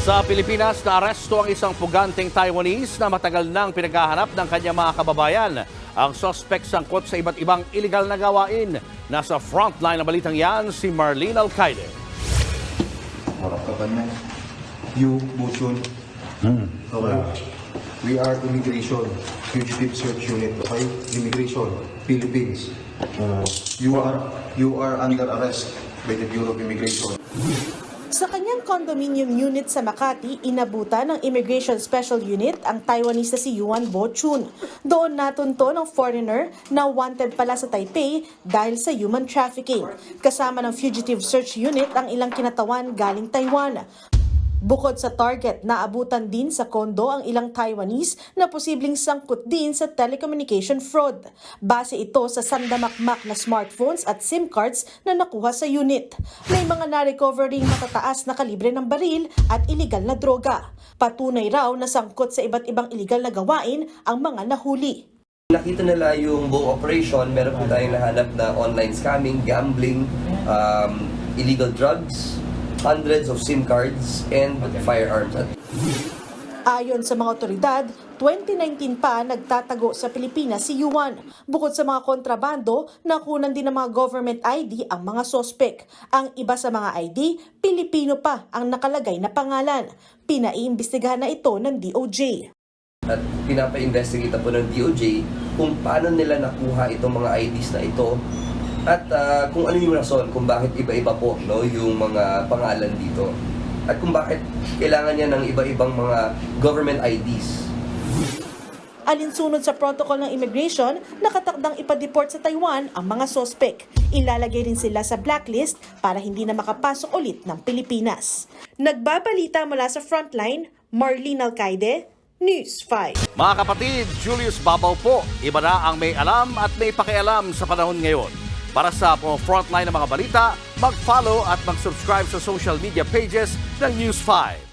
Sa Pilipinas, naaresto ang isang puganteng Taiwanese na matagal nang pinaghahanap ng kanyang mga kababayan. Ang suspect sangkot sa iba't ibang iligal na gawain. Nasa frontline ng balitang yan si Marlene Alcaide. Harap ka ba na? You, Buchon. Okay. We are Immigration, Fugitive Search Unit, okay? Immigration, Philippines. You are under arrest by the Bureau of Immigration. Sa kanyang condominium unit sa Makati, inabutan ng Immigration Special Unit ang Taiwanese na si Yuan Bo-chun. Doon natunto ng foreigner na wanted pala sa Taipei dahil sa human trafficking. Kasama ng Fugitive Search Unit ang ilang kinatawan galing Taiwan. Bukod sa target, naabutan din sa kondo ang ilang Taiwanese na posibleng sangkot din sa telecommunication fraud. Base ito sa sandamakmak na smartphones at SIM cards na nakuha sa unit. May mga na-recover ring matataas na kalibre ng baril at iligal na droga. Patunay raw na sangkot sa iba't ibang iligal na gawain ang mga nahuli. Nakita nila yung buong operation, meron po tayong nahanap na online scamming, gambling, illegal drugs, hundreds of SIM cards, and firearms. Ayon sa mga otoridad, 2019 pa nagtatago sa Pilipinas si Yuan. Bukod sa mga kontrabando, nakunan din ng mga government ID ang mga sospek. Ang iba sa mga ID, Pilipino pa ang nakalagay na pangalan. Pinaiimbestigahan na ito ng DOJ. At pinapa-investigate po ng DOJ kung paano nila nakuha itong mga IDs na ito at kung ano yung rason kung bakit iba-iba po yung mga pangalan dito at kung bakit kailangan niya ng iba-ibang mga government IDs. Alinsunod sa protocol ng immigration, nakatakdang ipa-deport sa Taiwan ang mga sospek. Ilalagay rin sila sa blacklist para hindi na makapasok ulit ng Pilipinas. Nagbabalita mula sa frontline, Marlene Alcaide, News 5. Mga kapatid, Julius Babaw po. Iba na ang may alam at may pakialam sa panahon ngayon. Para sa frontline ng mga balita, mag-follow at mag-subscribe sa social media pages ng News 5.